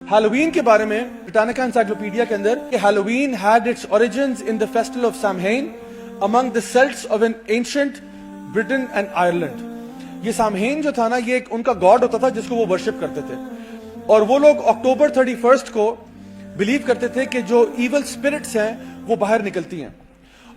Halloween के बारे में ब्रिटानिका एनसाइक्लोपीडिया के अंदर कि Halloween had its origins in the festival of Samhain among the Celts of an ancient Britain and Ireland. ये सामहेन जो था ना, ये एक उनका गॉड होता था जिसको वो वर्शिप करते थे, और वो लोग अक्टूबर 31 को बिलीव करते थे कि जो इवल स्पिरिट्स हैं वो बाहर निकलती हैं,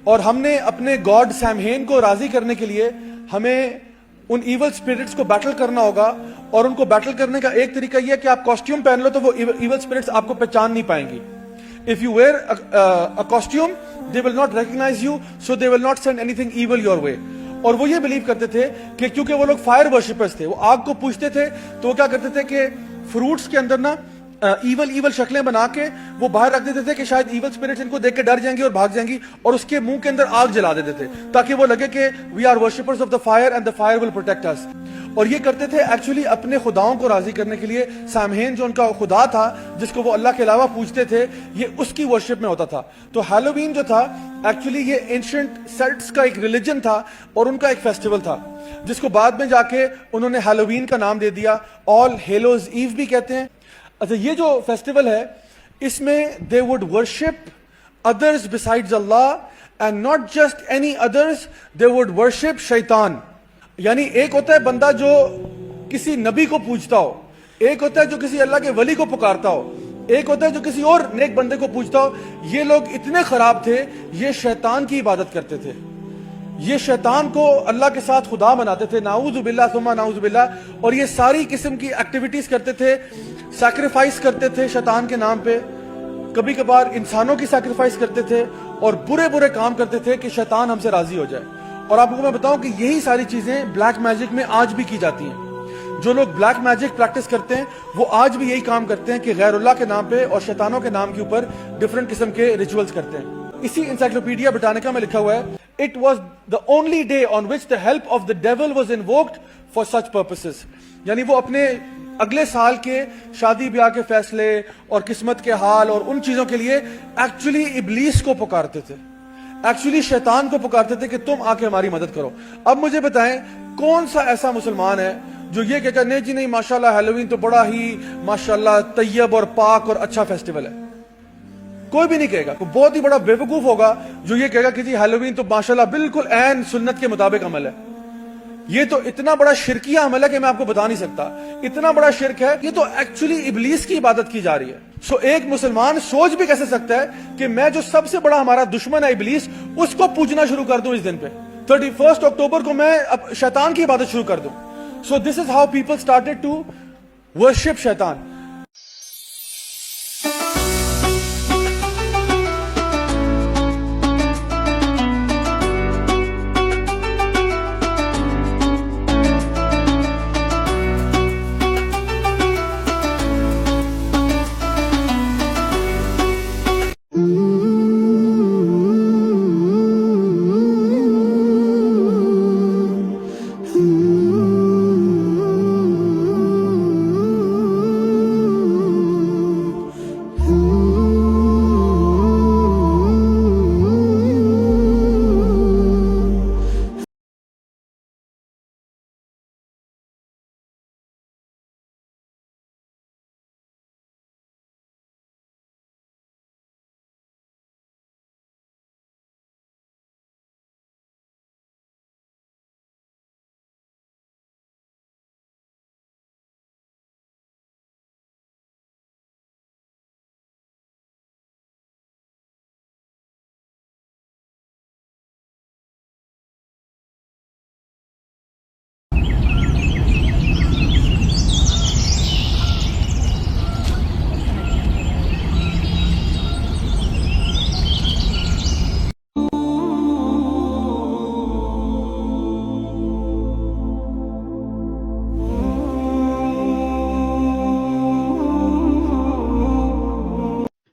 और हमने अपने गॉड सैमहेन को राजी करने के लिए हमें उन इवल स्पिरिट्स को बैटल करना होगा। और उनको बैटल करने का एक तरीका यह है कि आप कॉस्ट्यूम पहन लो तो वो इवल स्पिरिट्स आपको पहचान नहीं पाएंगी। If you wear a costume they will not recognise you, so they will not send anything evil your way. और वो ये बिलीव करते थे कि क्योंकि वो लोग फायर वर्शिपर्स थे, वो आग को पूजते थे, तो वो क्या करते थे कि फ्रूट्स के अंदर ना इवल शक्लें बना के वो बाहर रख देते थे कि शायद इवल स्पिरिट्स इनको देख के डर जाएंगी और भाग जाएंगी, और उसके मुंह के अंदर आग जला देते थे ताकि वो लगे कि we are worshippers of the fire and the fire will protect us. और ये करते थे एक्चुअली अपने खुदाओं को राजी करने के लिए। सैमहेन जो उनका खुदा था जिसको वो अल्लाह के अलावा पूजते थे, ये उसकी वर्शिप में होता था। तो हैलोवीन जो था एक्चुअली ये एंशिएंट सेल्ट्स का एक रिलीजन था और उनका एक फेस्टिवल था, जिसको बाद में जाके उन्होंने हैलोवीन का नाम दे दिया। ऑल हेलोज ईव भी कहते हैं। अच्छा, ये जो फेस्टिवल है इसमें they would worship others besides Allah and not just any others, they would worship शैतान। यानी एक होता है बंदा जो किसी नबी को पूजता हो, एक होता है जो किसी अल्लाह के वली को पुकारता हो, एक होता है जो किसी और नेक बंदे को पूजता हो। ये लोग इतने खराब थे, ये शैतान की इबादत करते थे, ये शैतान को अल्लाह के साथ खुदा बनाते थे, नाऊजुबिल्लाह सुम्मा नाऊजुबिल्लाह। और ये सारी किस्म की एक्टिविटीज करते थे, सैक्रिफाइस करते थे शैतान के नाम पे, कभी कभार इंसानों की सैक्रिफाइस करते थे और बुरे बुरे काम करते थे कि शैतान हमसे राजी हो जाए। और आपको मैं बताऊं कि यही सारी चीजें ब्लैक मैजिक में आज भी की जाती हैं। जो लोग ब्लैक मैजिक प्रैक्टिस करते हैं वो आज भी यही काम करते हैं कि गैरुल्लाह के नाम पे और शैतानों के नाम के ऊपर डिफरेंट किस्म के रिचुअल्स करते हैं। इसी एनसाइक्लोपीडिया ब्रिटानिका में लिखा हुआ है, it was the only day on which the help of the devil was invoked for such purposes. यानी वो अपने अगले साल के शादी ब्याह के फैसले और किस्मत के हाल और उन चीजों के लिए एक्चुअली इब्लीस को पुकारते थे, एक्चुअली शैतान को पुकारते थे कि तुम आके हमारी मदद करो। अब मुझे बताएं कौन सा ऐसा मुसलमान है जो ये कहता नहीं जी नहीं माशाल्लाह हैलोवीन तो बड़ा ही माशाल्लाह तैयब और पाक और अच्छा फेस्टिवल है। कोई भी नहीं कहेगा। कोई बहुत ही बड़ा बेवकूफ होगा जो ये कहेगा कि जी हैलोवीन तो माशाल्लाह बिल्कुल ऐन सुन्नत के मुताबिक अमल है। ये तो इतना बड़ा शिरकिया अमल है कि मैं आपको बता नहीं सकता, इतना बड़ा शिरक है। ये तो एक्चुअली इब्लीस की इबादत की जा रही है। सो एक मुसलमान सोच भी कैसे सकता है कि मैं जो सबसे बड़ा हमारा दुश्मन है इब्लीस, उसको पूजना शुरू कर दूं इस दिन पे 31 अक्टूबर को मैं अब शैतान की इबादत शुरू कर दूं। So this is how people started to worship शैतान।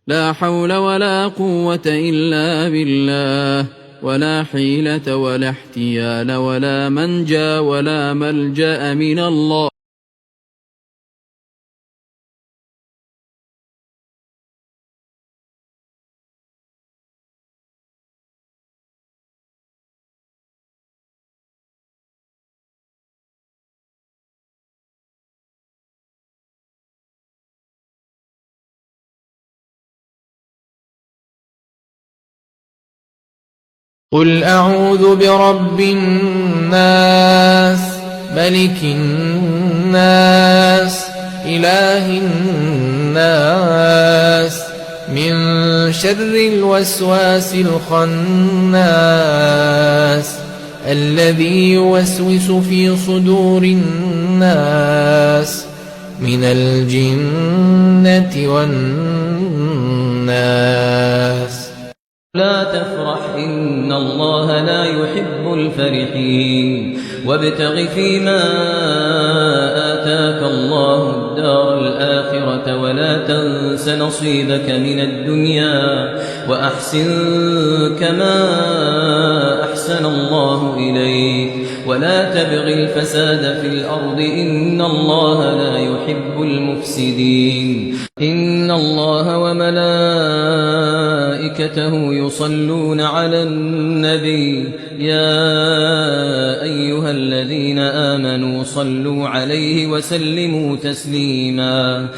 لا حول ولا قوة إلا بالله ولا حيلة ولا احتيال ولا منجا ولا ملجأ من الله قل أعوذ برب الناس ملك الناس إله الناس من شر الوسواس الخناس الذي يوسوس في صدور الناس من الجنة والناس. لا تفرح إن الله لا يحب الفرحين وابتغ فيما آتاك الله الدار الآخرة ولا تنس نصيبك من الدنيا وأحسن كما أحسن الله إليك ولا تبغ الفساد في الأرض إن الله لا يحب المفسدين. إن الله وملائكته يصلون على النبي يا أيها الذين آمنوا صلوا عليه وسلموا تسليما.